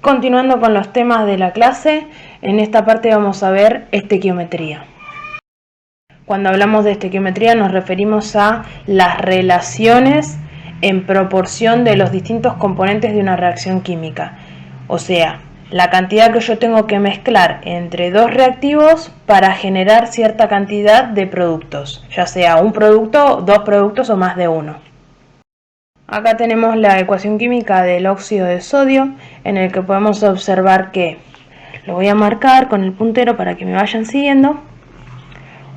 Continuando con los temas de la clase, en esta parte vamos a ver estequiometría. Cuando hablamos de estequiometría nos referimos a las relaciones en proporción de los distintos componentes de una reacción química. O sea, la cantidad que yo tengo que mezclar entre dos reactivos para generar cierta cantidad de productos, ya sea un producto, dos productos o más de uno. Acá tenemos la ecuación química del óxido de sodio, en el que podemos observar que, lo voy a marcar con el puntero para que me vayan siguiendo,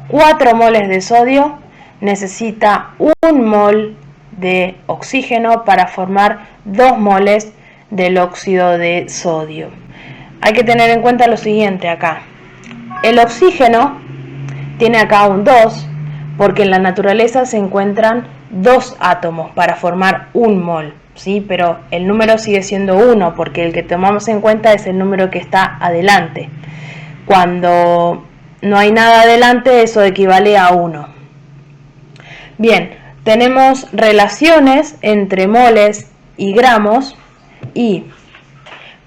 4 moles de sodio necesita 1 mol de oxígeno para formar 2 moles del óxido de sodio. Hay que tener en cuenta lo siguiente acá. El oxígeno tiene acá un 2 porque en la naturaleza se encuentran 2 átomos para formar 1 mol, ¿sí? Pero el número sigue siendo 1 porque el que tomamos en cuenta es el número que está adelante. Cuando no hay nada adelante, eso equivale a 1. Bien, tenemos relaciones entre moles y gramos y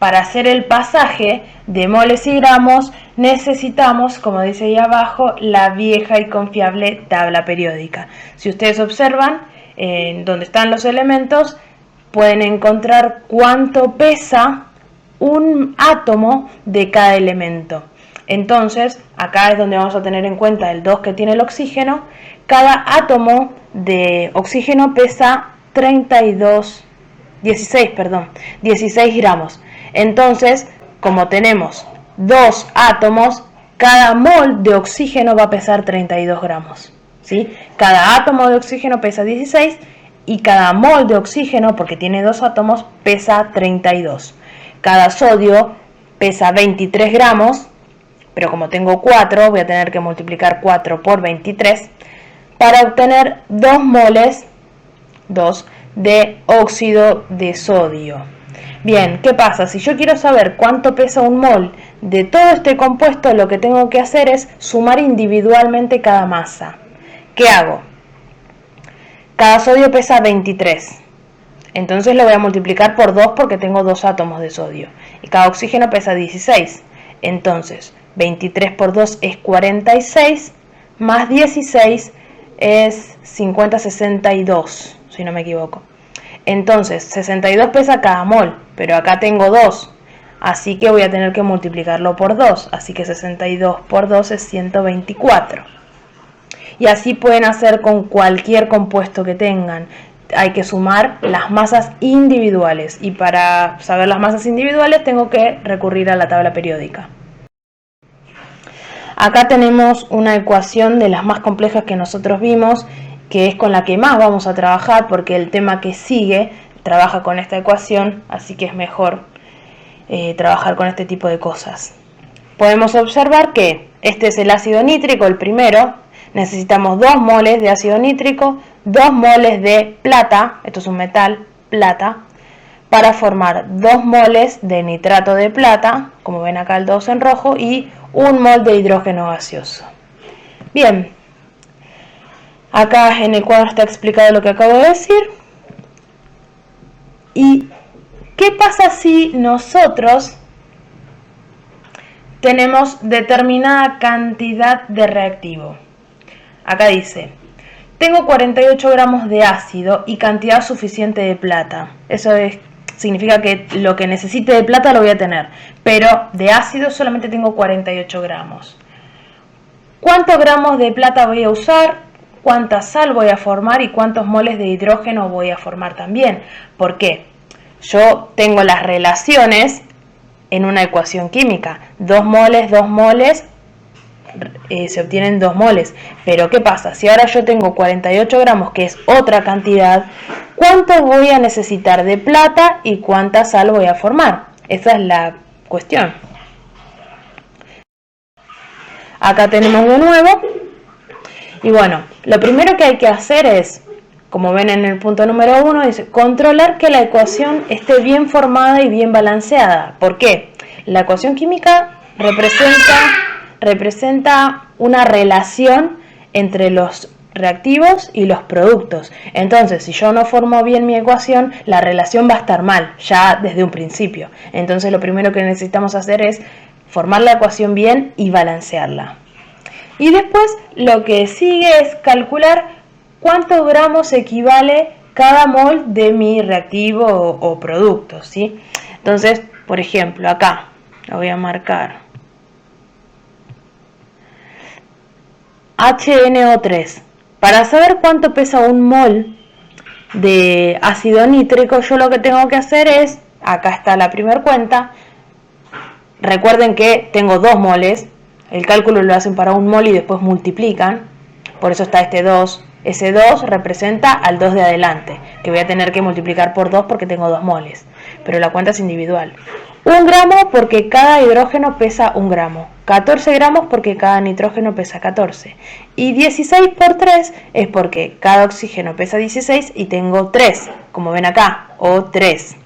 para hacer el pasaje de moles y gramos necesitamos, como dice ahí abajo, la vieja y confiable tabla periódica. Si ustedes observan, donde están los elementos, pueden encontrar cuánto pesa un átomo de cada elemento. Entonces, acá es donde vamos a tener en cuenta el 2 que tiene el oxígeno. Cada átomo de oxígeno pesa 16 gramos. Entonces, como tenemos 2 átomos, cada mol de oxígeno va a pesar 32 gramos. ¿Sí? Cada átomo de oxígeno pesa 16 y cada mol de oxígeno, porque tiene 2 átomos, pesa 32. Cada sodio pesa 23 gramos, pero como tengo 4, voy a tener que multiplicar 4 por 23 para obtener 2 moles de óxido de sodio. Bien, ¿qué pasa? Si yo quiero saber cuánto pesa un mol de todo este compuesto, lo que tengo que hacer es sumar individualmente cada masa. ¿Qué hago? Cada sodio pesa 23. Entonces lo voy a multiplicar por 2 porque tengo 2 átomos de sodio. Y cada oxígeno pesa 16. Entonces, 23 por 2 es 46, más 16 es 62, si no me equivoco. Entonces, 62 pesa cada mol, pero acá tengo 2, así que voy a tener que multiplicarlo por 2, así que 62 por 2 es 124. Y así pueden hacer con cualquier compuesto que tengan. Hay que sumar las masas individuales, y para saber las masas individuales tengo que recurrir a la tabla periódica. Acá tenemos una ecuación de las más complejas que nosotros vimos, que es con la que más vamos a trabajar porque el tema que sigue trabaja con esta ecuación, así que es mejor trabajar con este tipo de cosas. Podemos observar que este es el ácido nítrico, el primero. Necesitamos 2 moles de ácido nítrico, 2 moles de plata, esto es un metal, plata, para formar 2 moles de nitrato de plata, como ven acá el 2 en rojo, y 1 mol de hidrógeno gaseoso. Bien, acá en el cuadro está explicado lo que acabo de decir. ¿Y qué pasa si nosotros tenemos determinada cantidad de reactivo? Acá dice, tengo 48 gramos de ácido y cantidad suficiente de plata. Eso significa que lo que necesite de plata lo voy a tener, pero de ácido solamente tengo 48 gramos. ¿Cuántos gramos de plata voy a usar? ¿Cuánta sal voy a formar? ¿Y cuántos moles de hidrógeno voy a formar también? ¿Por qué? Yo tengo las relaciones en una ecuación química. 2 moles, 2 moles, se obtienen 2 moles. Pero ¿qué pasa? Si ahora yo tengo 48 gramos, que es otra cantidad, ¿cuánto voy a necesitar de plata y cuánta sal voy a formar? Esa es la cuestión. Acá tenemos de nuevo. Y bueno, lo primero que hay que hacer es, como ven en el punto número 1, dice controlar que la ecuación esté bien formada y bien balanceada. ¿Por qué? La ecuación química representa una relación entre los reactivos y los productos. Entonces, si yo no formo bien mi ecuación, la relación va a estar mal, ya desde un principio. Entonces, lo primero que necesitamos hacer es formar la ecuación bien y balancearla. Y después, lo que sigue es calcular cuántos gramos equivale cada mol de mi reactivo o producto, ¿sí? Entonces, por ejemplo, acá lo voy a marcar. HNO3. Para saber cuánto pesa un mol de ácido nítrico, yo lo que tengo que hacer es, acá está la primera cuenta, recuerden que tengo 2 moles, el cálculo lo hacen para un mol y después multiplican, por eso está este 2, ese 2 representa al 2 de adelante, que voy a tener que multiplicar por 2 porque tengo 2 moles, pero la cuenta es individual. 1 gramo porque cada hidrógeno pesa 1 gramo, 14 gramos porque cada nitrógeno pesa 14, y 16 por 3 es porque cada oxígeno pesa 16 y tengo 3, como ven acá, o 3.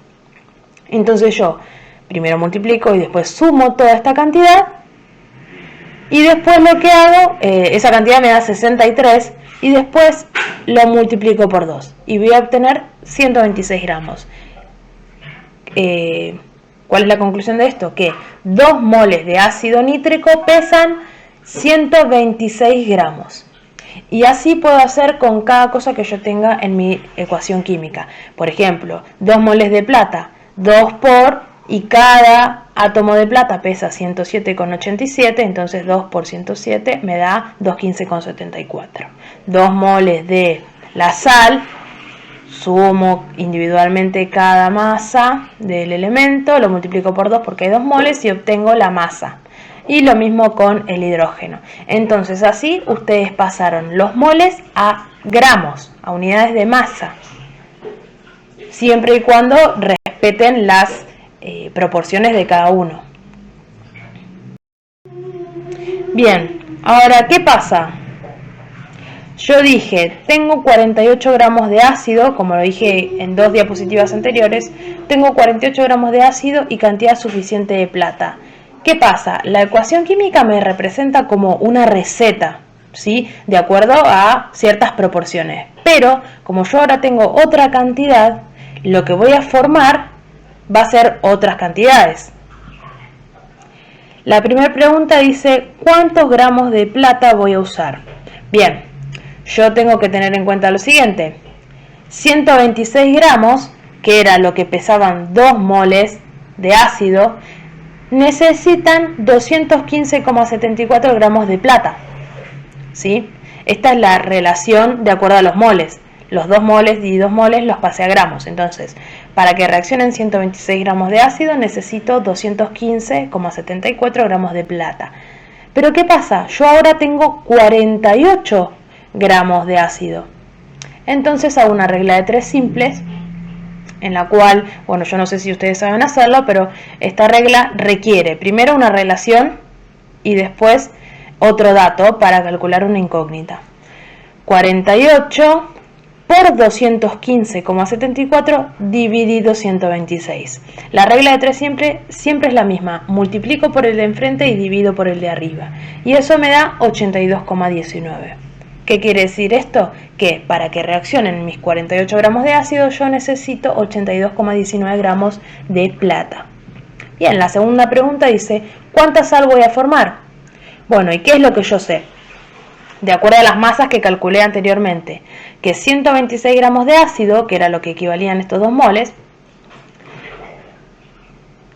Entonces yo primero multiplico y después sumo toda esta cantidad, y después lo que hago, esa cantidad me da 63, y después lo multiplico por 2, y voy a obtener 126 gramos. ¿Cuál es la conclusión de esto? Que 2 moles de ácido nítrico pesan 126 gramos. Y así puedo hacer con cada cosa que yo tenga en mi ecuación química. Por ejemplo, 2 moles de plata, 2 por, y cada átomo de plata pesa 107,87, entonces 2 por 107 me da 215,74. 2 moles de la sal, sumo individualmente cada masa del elemento, lo multiplico por 2 porque hay 2 moles y obtengo la masa. Y lo mismo con el hidrógeno. Entonces así ustedes pasaron los moles a gramos, a unidades de masa, siempre y cuando respeten las proporciones de cada uno. Bien, ahora, ¿qué pasa? Yo dije, tengo 48 gramos de ácido, como lo dije en 2 diapositivas anteriores, tengo 48 gramos de ácido y cantidad suficiente de plata. ¿Qué pasa? La ecuación química me representa como una receta, ¿sí? De acuerdo a ciertas proporciones. Pero, como yo ahora tengo otra cantidad, lo que voy a formar va a ser otras cantidades. La primera pregunta dice, ¿cuántos gramos de plata voy a usar? Bien, yo tengo que tener en cuenta lo siguiente. 126 gramos, que era lo que pesaban 2 moles de ácido, necesitan 215,74 gramos de plata, ¿sí? Esta es la relación de acuerdo a los moles. Los 2 moles y 2 moles los pasé a gramos. Entonces, para que reaccionen 126 gramos de ácido, necesito 215,74 gramos de plata. Pero ¿qué pasa? Yo ahora tengo 48 gramos de ácido. Entonces hago una regla de 3 simples, en la cual, bueno, yo no sé si ustedes saben hacerlo, pero esta regla requiere primero una relación y después otro dato para calcular una incógnita. 48 por 215,74 dividido 126. La regla de 3 siempre es la misma. Multiplico por el de enfrente y divido por el de arriba. Y eso me da 82,19. ¿Qué quiere decir esto? Que para que reaccionen mis 48 gramos de ácido yo necesito 82,19 gramos de plata. Bien, la segunda pregunta dice, ¿cuánta sal voy a formar? Bueno, ¿y qué es lo que yo sé? De acuerdo a las masas que calculé anteriormente, que 126 gramos de ácido, que era lo que equivalían estos 2 moles,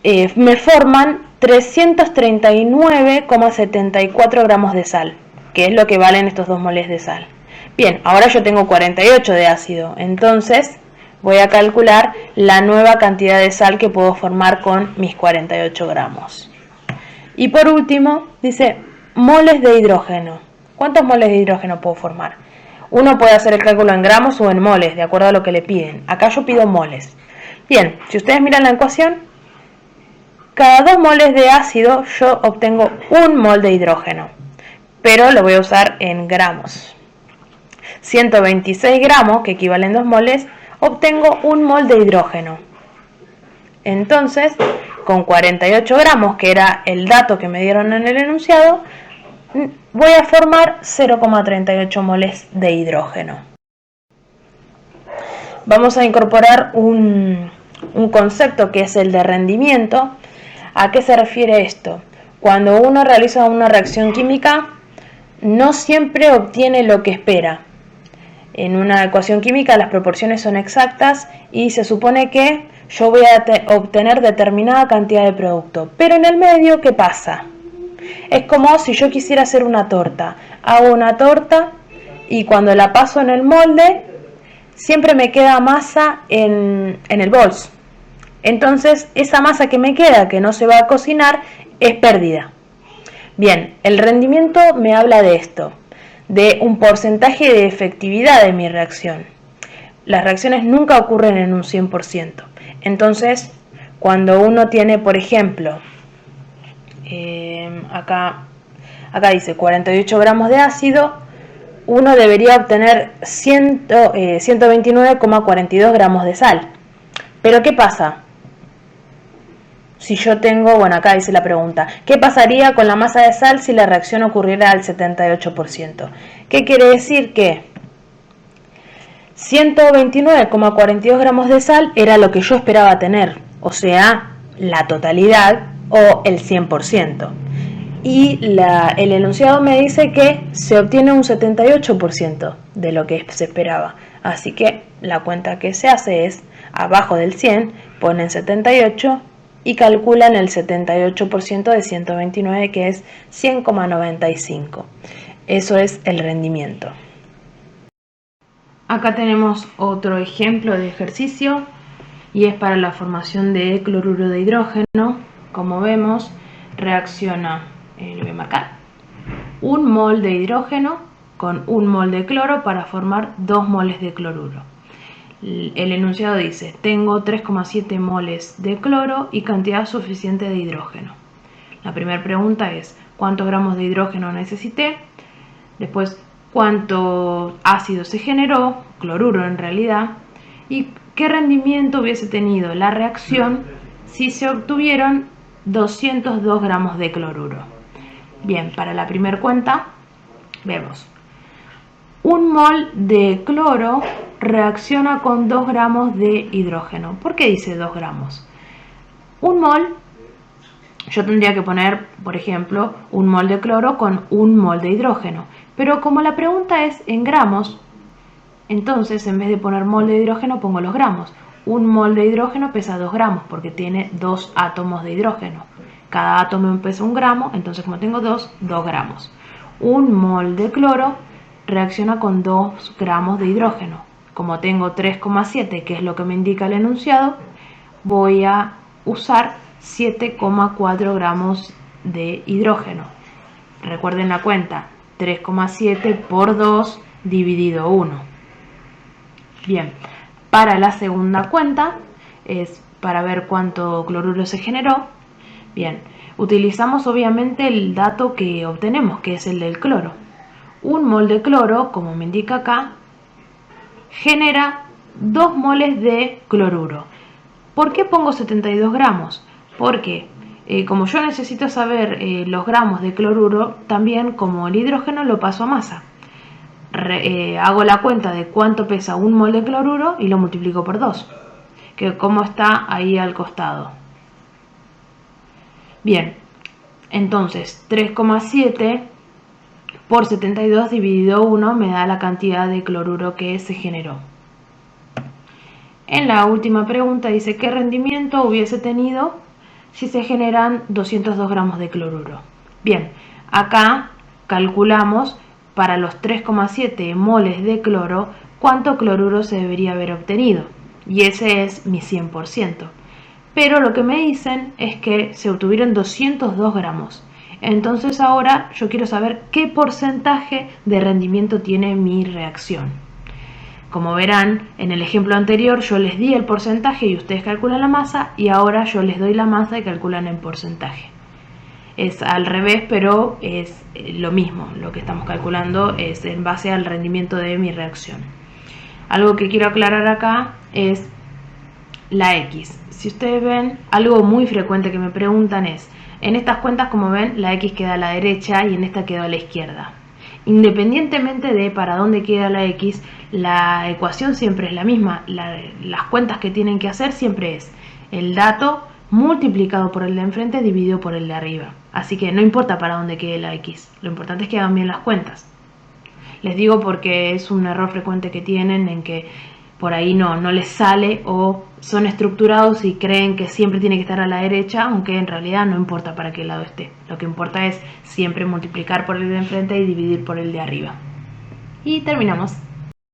me forman 339,74 gramos de sal, que es lo que valen estos 2 moles de sal. Bien, ahora yo tengo 48 de ácido, entonces voy a calcular la nueva cantidad de sal que puedo formar con mis 48 gramos. Y por último, dice moles de hidrógeno. ¿Cuántos moles de hidrógeno puedo formar? Uno puede hacer el cálculo en gramos o en moles, de acuerdo a lo que le piden. Acá yo pido moles. Bien, si ustedes miran la ecuación, cada 2 moles de ácido yo obtengo 1 mol de hidrógeno, pero lo voy a usar en gramos. 126 gramos, que equivalen 2 moles, obtengo 1 mol de hidrógeno. Entonces, con 48 gramos, que era el dato que me dieron en el enunciado, voy a formar 0,38 moles de hidrógeno. Vamos a incorporar un concepto que es el de rendimiento. ¿A qué se refiere esto? Cuando uno realiza una reacción química, no siempre obtiene lo que espera. En una ecuación química las proporciones son exactas y se supone que yo voy a obtener determinada cantidad de producto. Pero en el medio, ¿qué pasa? Es como si yo quisiera hacer una torta. Hago una torta y cuando la paso en el molde, siempre me queda masa en el bols. Entonces, esa masa que me queda, que no se va a cocinar, es pérdida. Bien, el rendimiento me habla de esto, de un porcentaje de efectividad de mi reacción. Las reacciones nunca ocurren en un 100%. Entonces, cuando uno tiene, por ejemplo, acá dice 48 gramos de ácido, uno debería obtener 129,42 gramos de sal. Pero ¿qué pasa? Si yo tengo, bueno, acá dice la pregunta, ¿qué pasaría con la masa de sal si la reacción ocurriera al 78%? ¿Qué quiere decir? Que 129,42 gramos de sal era lo que yo esperaba tener, o sea, la totalidad o el 100%. Y el enunciado me dice que se obtiene un 78% de lo que se esperaba. Así que la cuenta que se hace es, abajo del 100, ponen 78 y calculan el 78% de 129, que es 100,95. Eso es el rendimiento. Acá tenemos otro ejemplo de ejercicio y es para la formación de cloruro de hidrógeno. Como vemos, reacciona, lo voy a marcar, 1 mol de hidrógeno con 1 mol de cloro para formar 2 moles de cloruro. El enunciado dice, tengo 3,7 moles de cloro y cantidad suficiente de hidrógeno. La primera pregunta es, ¿cuántos gramos de hidrógeno necesité? Después, ¿cuánto ácido se generó? Cloruro en realidad. ¿Y qué rendimiento hubiese tenido la reacción si se obtuvieron 202 gramos de cloruro? Bien, para la primera cuenta, vemos. 1 mol de cloro reacciona con 2 gramos de hidrógeno. ¿Por qué dice 2 gramos? 1 mol, yo tendría que poner, por ejemplo, 1 mol de cloro con 1 mol de hidrógeno. Pero como la pregunta es en gramos, entonces en vez de poner mol de hidrógeno pongo los gramos. 1 mol de hidrógeno pesa 2 gramos porque tiene 2 átomos de hidrógeno. Cada átomo pesa 1 gramo, entonces como tengo 2 gramos. 1 mol de cloro reacciona con 2 gramos de hidrógeno. Como tengo 3,7, que es lo que me indica el enunciado, voy a usar 7,4 gramos de hidrógeno. Recuerden la cuenta, 3,7 por 2 dividido 1. Bien, para la segunda cuenta, es para ver cuánto cloruro se generó. Bien, utilizamos obviamente el dato que obtenemos, que es el del cloro. 1 mol de cloro, como me indica acá, genera 2 moles de cloruro. ¿Por qué pongo 72 gramos? Porque como yo necesito saber los gramos de cloruro, también como el hidrógeno lo paso a masa. Hago la cuenta de cuánto pesa 1 mol de cloruro y lo multiplico por 2, que como está ahí al costado. Bien, entonces 3,7 por 72 dividido 1 me da la cantidad de cloruro que se generó. En la última pregunta dice, ¿qué rendimiento hubiese tenido si se generan 202 gramos de cloruro? Bien, acá calculamos para los 3,7 moles de cloro cuánto cloruro se debería haber obtenido. Y ese es mi 100%. Pero lo que me dicen es que se obtuvieron 202 gramos. Entonces ahora yo quiero saber qué porcentaje de rendimiento tiene mi reacción. Como verán, en el ejemplo anterior yo les di el porcentaje y ustedes calculan la masa, y ahora yo les doy la masa y calculan el porcentaje. Es al revés, pero es lo mismo. Lo que estamos calculando es en base al rendimiento de mi reacción. Algo que quiero aclarar acá es la X. Si ustedes ven, algo muy frecuente que me preguntan es, En estas cuentas, como ven, la X queda a la derecha y en esta quedó a la izquierda. Independientemente de para dónde queda la X, la ecuación siempre es la misma. Las cuentas que tienen que hacer siempre es el dato multiplicado por el de enfrente dividido por el de arriba. Así que no importa para dónde quede la X, lo importante es que hagan bien las cuentas. Les digo porque es un error frecuente que tienen en que por ahí no les sale, o son estructurados y creen que siempre tiene que estar a la derecha, aunque en realidad no importa para qué lado esté. Lo que importa es siempre multiplicar por el de enfrente y dividir por el de arriba. Y terminamos.